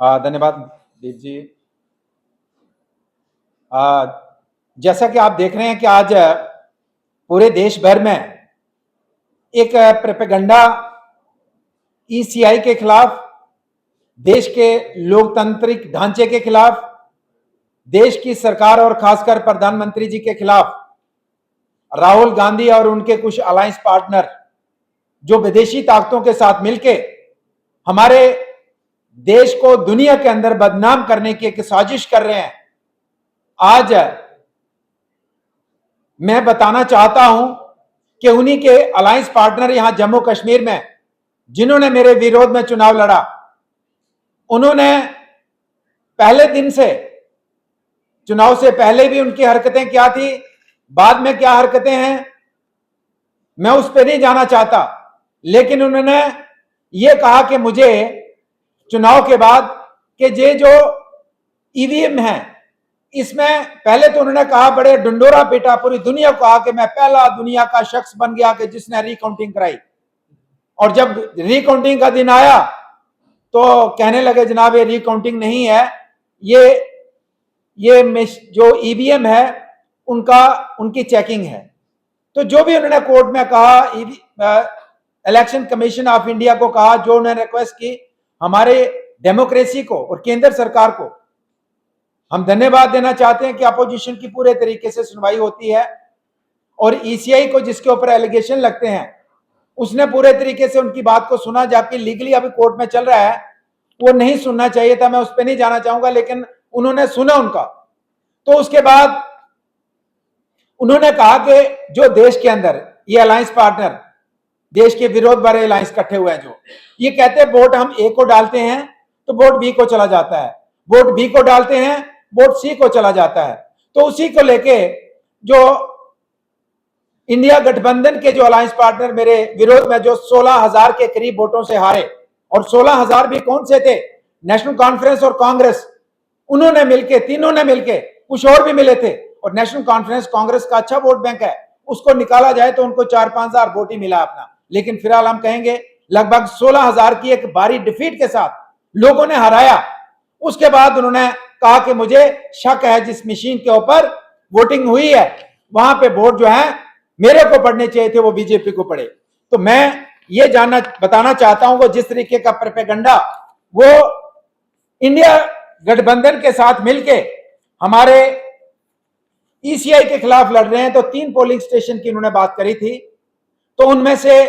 धन्यवाद दीप जी। आ, जैसा कि आप देख रहे हैं कि आज पूरे देश भर में एक प्रोपेगेंडा ईसीआई के खिलाफ, देश के लोकतांत्रिक ढांचे के खिलाफ, देश की सरकार और खासकर प्रधानमंत्री जी के खिलाफ राहुल गांधी और उनके कुछ अलायंस पार्टनर जो विदेशी ताकतों के साथ मिलके हमारे देश को दुनिया के अंदर बदनाम करने की एक साजिश कर रहे हैं। आज मैं बताना चाहता हूं कि उन्हीं के अलायंस पार्टनर यहां जम्मू कश्मीर में जिन्होंने मेरे विरोध में चुनाव लड़ा, उन्होंने पहले दिन से, चुनाव से पहले भी उनकी हरकतें क्या थी, बाद में क्या हरकतें हैं, मैं उस पर नहीं जाना चाहता। लेकिन उन्होंने ये कहा कि मुझे चुनाव के बाद कि ये जो ईवीएम है, इसमें पहले तो उन्होंने कहा, बड़े डंडोरा पीटा, पूरी दुनिया को कहा कि मैं पहला दुनिया का शख्स बन गया कि जिसने रिकाउंटिंग कराई। और जब रिकाउंटिंग का दिन आया तो कहने लगे जनाब ये रिकाउंटिंग नहीं है, ये जो ईवीएम है उनकी चेकिंग है। तो जो भी उन्होंने कोर्ट में कहा, इलेक्शन कमीशन ऑफ इंडिया को कहा, जो उन्होंने रिक्वेस्ट की, हमारे डेमोक्रेसी को और केंद्र सरकार को हम धन्यवाद देना चाहते हैं कि अपोजिशन की पूरे तरीके से सुनवाई होती है और ईसीआई को जिसके ऊपर एलिगेशन लगते हैं उसने पूरे तरीके से उनकी बात को सुना, जबकि लीगली अभी कोर्ट में चल रहा है, वो नहीं सुनना चाहिए था। मैं उस पर नहीं जाना चाहूंगा, लेकिन उन्होंने सुना उनका। तो उसके बाद उन्होंने कहा कि जो देश के अंदर ये अलायंस पार्टनर देश के विरोध वाले अलायंस इकट्ठे हुए हैं, जो ये कहते हैं वोट हम ए को डालते हैं तो वोट बी को चला जाता है, वोट बी को डालते हैं वोट सी को चला जाता है। तो उसी को लेके जो इंडिया गठबंधन के जो अलायंस पार्टनर मेरे विरोध में जो 16,000 के करीब वोटों से हारे, और 16,000 भी कौन से थे, नेशनल कॉन्फ्रेंस और कांग्रेस, उन्होंने मिलके, तीनों ने मिलके, कुछ और भी मिले थे, और नेशनल कॉन्फ्रेंस कांग्रेस का अच्छा वोट बैंक है, उसको निकाला जाए तो उनको 4-5 हजार वोट ही मिला अपना। लेकिन फिलहाल हम कहेंगे लगभग 16,000 की एक भारी डिफीट के साथ लोगों ने हराया। उसके बाद उन्होंने कहा कि मुझे शक है जिस मशीन के ऊपर वोटिंग हुई है वहां पे वोट जो है मेरे को पड़ने चाहिए थे, वो बीजेपी को पड़े। तो मैं ये बताना चाहता हूं, वो जिस तरीके का प्रोपेगेंडा वो इंडिया गठबंधन के साथ मिलके हमारे ईसीआई के खिलाफ लड़ रहे हैं। तो 3 पोलिंग स्टेशन की उन्होंने बात करी थी, तो उनमें से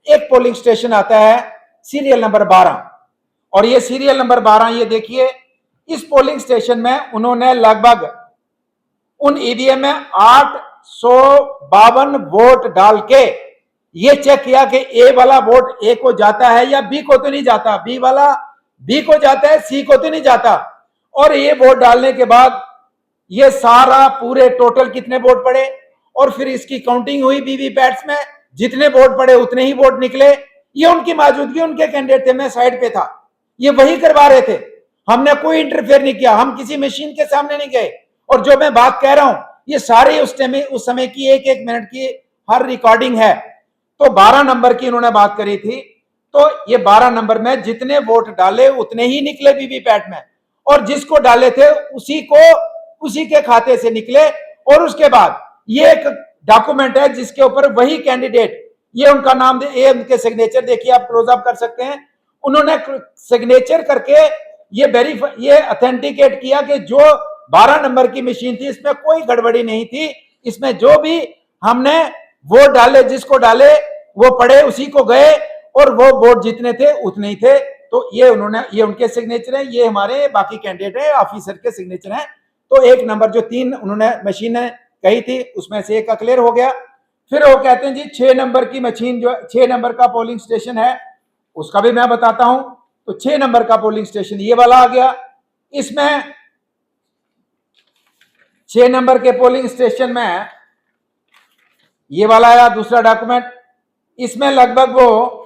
एक पोलिंग स्टेशन आता है सीरियल नंबर 12, और ये सीरियल नंबर 12, ये देखिए, इस पोलिंग स्टेशन में उन्होंने लगभग उन ईवीएम में 852 वोट डाल के ये चेक किया कि ए वाला वोट ए को जाता है या बी को तो नहीं जाता, बी वाला बी को जाता है, सी को तो नहीं जाता। और ये वोट डालने के बाद ये सारा पूरे टोटल कितने वोट पड़े, और फिर इसकी काउंटिंग हुई वीवीपैट्स में, जितने वोट पड़े उतने ही वोट निकले। ये उनकी मौजूदगी, उनके कैंडिडेट थे, मैं साइड पे था, ये वही करवा रहे थे, हमने कोई इंटरफेयर नहीं किया, हम किसी मशीन के सामने नहीं गए। और जो मैं बात कह रहा हूं ये सारी उस समय की 1-1 मिनट की हर रिकॉर्डिंग है। तो 12 नंबर की उन्होंने बात करी थी, तो ये 12 नंबर में जितने वोट डाले उतने ही निकले वीवीपैट में, और जिसको डाले थे उसी के खाते से निकले। और उसके बाद ये एक डॉक्यूमेंट है जिसके ऊपर वही कैंडिडेट, ये उनका नाम ये उनके सिग्नेचर देखिए, आप क्लोज अप कर सकते हैं, उन्होंने सिग्नेचर करके ये ऑथेंटिकेट किया कि जो 12 नंबर की मशीन थी इसमें कोई गड़बड़ी नहीं थी, इसमें जो भी हमने वोट डाले, जिसको डाले वो पड़े, उसी को गए, और वो वोट जितने थे उतने ही थे। तो ये उनके सिग्नेचर हैं, ये हमारे बाकी कैंडिडेट है ऑफिसर के सिग्नेचर हैं। तो 1 नंबर जो 3 उन्होंने मशीनें कही थी उसमें से एक का क्लियर हो गया। फिर वो कहते हैं जी 6 नंबर की मशीन, जो 6 नंबर का पोलिंग स्टेशन है उसका भी मैं बताता हूं। तो 6 नंबर का पोलिंग स्टेशन ये वाला आ गया, इसमें 6 नंबर के पोलिंग स्टेशन में ये वाला आया दूसरा डॉक्यूमेंट, इसमें लगभग वो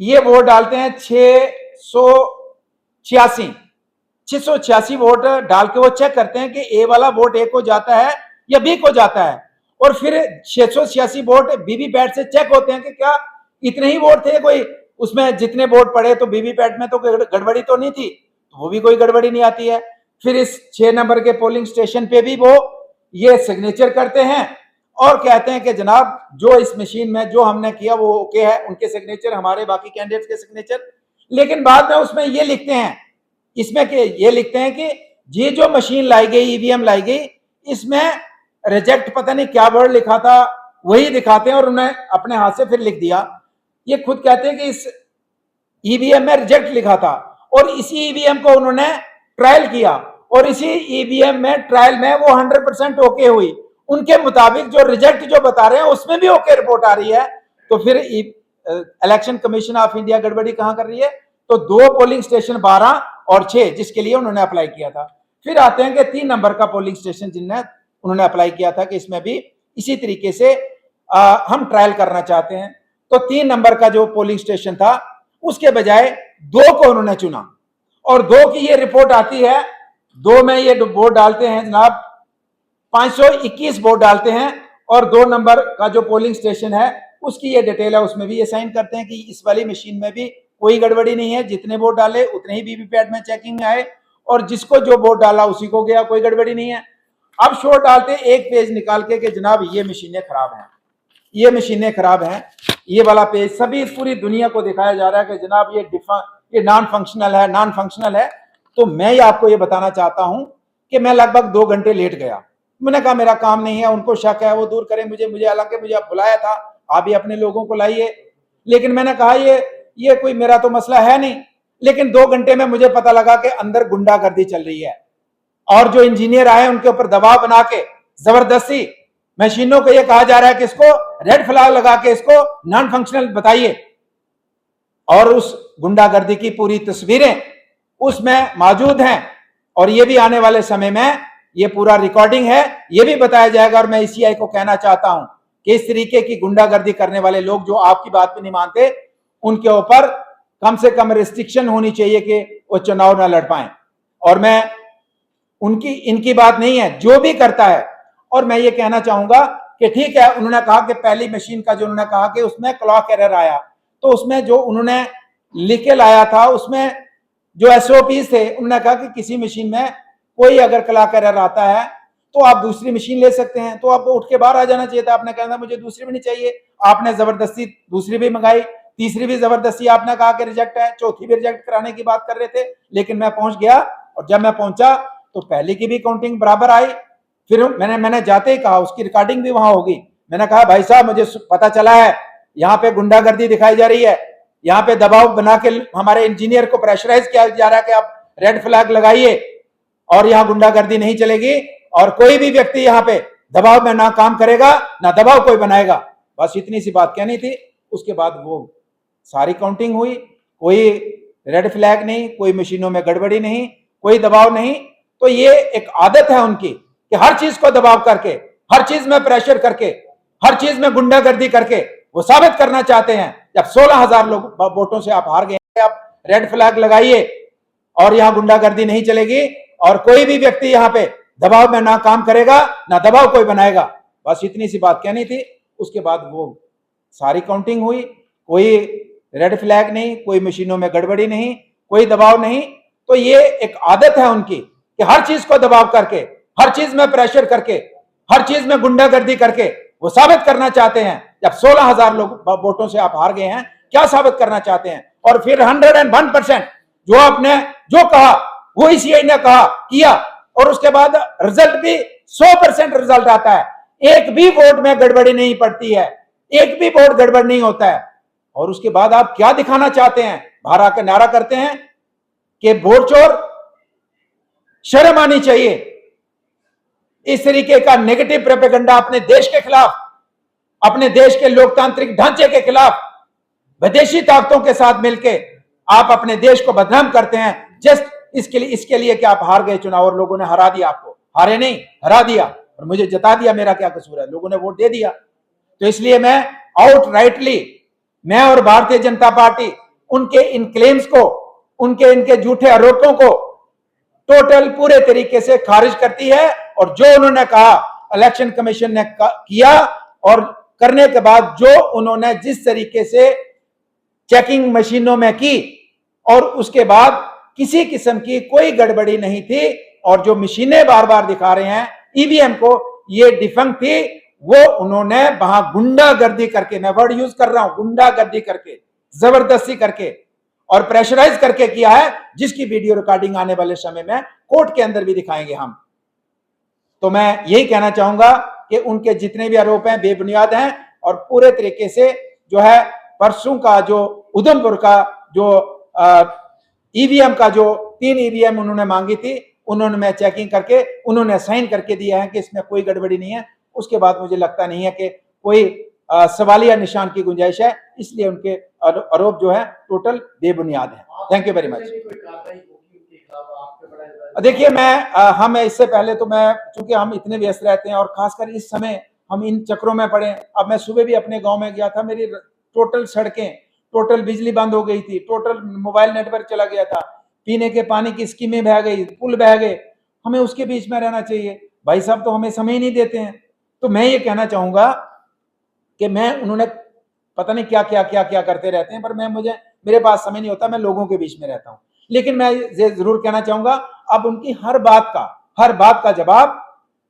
ये वोट डालते हैं 686 वोट डाल के वो चेक करते हैं कि ए वाला वोट ए को जाता है या बी को जाता है, और फिर 686 वोट वीवीपैट से चेक होते हैं कि क्या इतने ही वोट थे, कोई उसमें जितने वोट पड़े तो वीवीपैट में तो गड़बड़ी तो नहीं थी, तो वो भी कोई गड़बड़ी नहीं आती है। फिर इस 6 नंबर के पोलिंग स्टेशन पे भी वो ये सिग्नेचर करते हैं और कहते हैं कि जनाब जो इस मशीन में जो हमने किया वो ओके है, उनके सिग्नेचर, हमारे बाकी कैंडिडेट्स के सिग्नेचर। लेकिन बाद में उसमें ये लिखते हैं, इसमें कि ये लिखते हैं कि ये जो मशीन लाई गई, ईवीएम लाई गई, इसमें रिजेक्ट पता नहीं क्या वर्ड लिखा था, वही दिखाते हैं और उन्हें अपने हाथ से फिर लिख दिया। ये खुद कहते हैं कि इस ईवीएम में रिजेक्ट लिखा था और इसी ईवीएम को उन्होंने ट्रायल किया और इसी ईवीएम में ट्रायल में वो 100% ओके हुई। उनके मुताबिक जो रिजेक्ट जो बता रहे हैं उसमें भी ओके रिपोर्ट आ रही है, तो फिर इलेक्शन कमीशन ऑफ इंडिया गड़बड़ी कहां कर रही है? तो 2 पोलिंग स्टेशन 12 और 6 जिसके लिए उन्होंने अप्लाई किया था। फिर आते हैं कि 3 नंबर का पोलिंग स्टेशन जिन्हें उन्होंने अप्लाई किया था कि इसमें भी इसी तरीके से हम ट्रायल करना चाहते हैं। तो 3 नंबर का जो पोलिंग स्टेशन था उसके बजाय 2 को उन्होंने चुना और 2 की ये रिपोर्ट आती है। 2 में ये वोट डालते हैं जनाब, 521 वोट डालते हैं और 2 नंबर का जो पोलिंग स्टेशन है उसकी ये डिटेल है, उसमें भी ये साइन करते हैं कि इस वाली मशीन में भी कोई गड़बड़ी नहीं है, जितने वोट डाले उतने ही वीवीपैट में चेकिंग में आए और जिसको जो वोट डाला उसी को गया, कोई गड़बड़ी नहीं है। अब शोर डालते एक पेज निकाल के कि जनाब ये मशीनें खराब हैं, ये मशीनें खराब हैं। ये वाला पेज सभी पूरी दुनिया को दिखाया जा रहा है कि जनाब ये नॉन फंक्शनल है, नॉन फंक्शनल है। तो मैं ये आपको ये बताना चाहता हूं कि मैं लगभग 2 घंटे लेट गया। मैंने कहा मेरा काम नहीं है, उनको शक है, वो दूर करें मुझे हालांकि मुझे आप बुलाया था, आप भी अपने लोगों को लाइए, लेकिन मैंने कहा ये कोई मेरा तो मसला है नहीं। लेकिन 2 घंटे में मुझे पता लगा कि अंदर गुंडागर्दी चल रही है और जो इंजीनियर आए उनके ऊपर दबाव बना के जबरदस्ती मशीनों को यह कहा जा रहा है कि इसको रेड फ्लैग लगा के इसको नॉन फंक्शनल बताइए और उस गुंडागर्दी की पूरी तस्वीरें उसमें मौजूद हैं और ये भी आने वाले समय में ये पूरा रिकॉर्डिंग है, ये भी बताया जाएगा। और मैं ईसीआई को कहना चाहता हूं कि इस तरीके की गुंडागर्दी करने वाले लोग जो आपकी बात पे नहीं मानते, उनके ऊपर कम से कम रिस्ट्रिक्शन होनी चाहिए कि वो चुनाव ना लड़ पाए। और मैं इनकी बात नहीं है, जो भी करता है। और मैं ये कहना चाहूंगा कि ठीक है, उन्होंने कहा कि पहली मशीन का जो उन्होंने कहा कि उसमें क्लॉक एरर आया, तो उसमें जो उन्होंने लिख के लाया था उसमें जो एसओपीज थे, उन्होंने कहा कि किसी मशीन में कोई अगर क्लॉक एरर आता है तो आप दूसरी मशीन ले सकते हैं। तो आपको उठ के बाहर आ जाना चाहिए था, आपने कहना मुझे दूसरी भी नहीं चाहिए, आपने जबरदस्ती दूसरी भी मंगाई, तीसरी भी जबरदस्ती आपने कहा कि रिजेक्ट है, चौथी भी रिजेक्ट कराने की बात कर रहे थे। लेकिन मैं पहुंच गया और जब मैं पहुंचा तो पहले की भी काउंटिंग बराबर आई। फिर मैंने जाते ही कहा, उसकी रिकॉर्डिंग भी वहां होगी, मैंने कहा भाई साहब मुझे पता चला है यहाँ पे गुंडागर्दी दिखाई जा रही है, यहाँ पे दबाव बना के हमारे इंजीनियर को प्रेशराइज किया जा रहा है कि आप रेड फ्लैग लगाइए और यहाँ गुंडागर्दी नहीं चलेगी और कोई भी व्यक्ति यहाँ पे दबाव में ना काम करेगा ना दबाव कोई बनाएगा। बस इतनी सी बात कहनी थी। उसके बाद वो सारी काउंटिंग हुई, कोई रेड फ्लैग नहीं, कोई मशीनों में गड़बड़ी नहीं, कोई दबाव नहीं। तो ये एक आदत है उनकी कि हर चीज को दबाव करके, हर चीज में प्रेशर करके, हर चीज में गुंडागर्दी करके वो साबित करना चाहते हैं। जब 16,000 लोग वोटों से आप हार गए, आप रेड फ्लैग लगाइए और यहां गुंडागर्दी नहीं चलेगी और कोई भी व्यक्ति यहां पे दबाव में ना काम करेगा ना दबाव कोई बनाएगा। बस इतनी सी बात कहनी थी। उसके बाद वो सारी काउंटिंग हुई, कोई रेड फ्लैग नहीं, कोई मशीनों में गड़बड़ी नहीं, कोई दबाव नहीं। तो ये एक आदत है उनकी कि हर चीज को दबाव करके, हर चीज में प्रेशर करके, हर चीज में गुंडागर्दी करके वो साबित करना चाहते हैं। जब 16,000 लोग वोटों से आप हार गए हैं, क्या साबित करना चाहते हैं? और फिर 101% जो आपने जो कहा वो ईसीआई ने कहा किया और उसके बाद रिजल्ट भी 100% रिजल्ट आता है। एक भी वोट में गड़बड़ी नहीं पड़ती है, एक भी वोट गड़बड़ नहीं होता है। और उसके बाद आप क्या दिखाना चाहते हैं? बाहर आकर नारा करते हैं कि वोट चोर, शर्म आनी चाहिए। इस तरीके का नेगेटिव प्रोपेगेंडा अपने देश के खिलाफ, अपने देश के लोकतांत्रिक ढांचे के खिलाफ विदेशी ताकतों के साथ मिलकर आप अपने देश को बदनाम करते हैं। जस्ट इसके लिए कि आप हार गए चुनाव और लोगों ने हरा दिया आपको। हारे नहीं, हरा दिया और मुझे जता दिया। मेरा क्या कसूर है? लोगों ने वोट दे दिया। तो इसलिए मैं आउटराइटली, मैं और भारतीय जनता पार्टी उनके इन क्लेम्स को, इनके झूठे आरोपों को टोटल पूरे तरीके से खारिज करती है। और जो उन्होंने कहा इलेक्शन कमीशन ने किया और करने के बाद जो उन्होंने जिस तरीके से चेकिंग मशीनों में की और उसके बाद किसी किस्म की कोई गड़बड़ी नहीं थी। और जो मशीनें बार बार दिखा रहे हैं ईवीएम को ये डिफंक्ट थी, वो उन्होंने वहां गुंडागर्दी करके, मैं वर्ड यूज कर रहा हूं, गुंडागर्दी करके, जबरदस्ती करके और प्रेशराइज करके किया है, जिसकी वीडियो रिकॉर्डिंग आने वाले समय में कोर्ट के अंदर भी दिखाएंगे हम। तो मैं यही कहना चाहूंगा कि उनके जितने भी आरोप हैं बेबुनियाद हैं और पूरे तरीके से जो है परसों का जो उधमपुर का जो ईवीएम का जो 3 ईवीएम उन्होंने मांगी थी, उन्होंने मैं चेकिंग करके उन्होंने साइन करके दिया है कि इसमें कोई गड़बड़ी नहीं है। उसके बाद मुझे लगता नहीं है कि कोई सवालिया निशान की गुंजाइश है, इसलिए उनके आरोप जो है टोटल बेबुनियाद है। Thank you very much. देखिए हम इससे पहले तो मैं, चूंकि हम इतने व्यस्त रहते हैं और खासकर इस समय हम इन चक्रों में पड़े। अब मैं सुबह भी अपने गांव में गया था, मेरी टोटल सड़कें, टोटल बिजली बंद हो गई थी, टोटल मोबाइल नेटवर्क चला गया था, पीने के पानी की स्कीमें बह गई, पुल बह गए। हमें उसके बीच में रहना चाहिए, भाई साहब तो हमें समय ही नहीं देते हैं। तो मैं ये कहना चाहूंगा कि उन्होंने पता नहीं क्या क्या क्या क्या करते रहते हैं, पर मेरे पास समय नहीं होता, मैं लोगों के बीच में रहता हूं। लेकिन मैं ये जरूर कहना चाहूंगा, अब उनकी हर बात का जवाब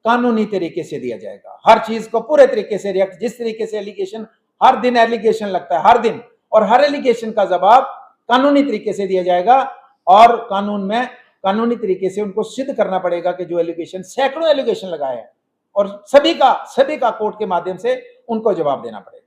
कानूनी तरीके से दिया जाएगा। हर चीज को पूरे तरीके से रिएक्ट, जिस तरीके से एलिगेशन, हर दिन एलिगेशन लगता है, हर दिन, और हर एलिगेशन का जवाब कानूनी तरीके से दिया जाएगा। और कानूनी तरीके से उनको सिद्ध करना पड़ेगा कि जो एलिगेशन, सैकड़ों एलिगेशन लगाए हैं, और सभी का कोर्ट के माध्यम से उनको जवाब देना पड़ेगा।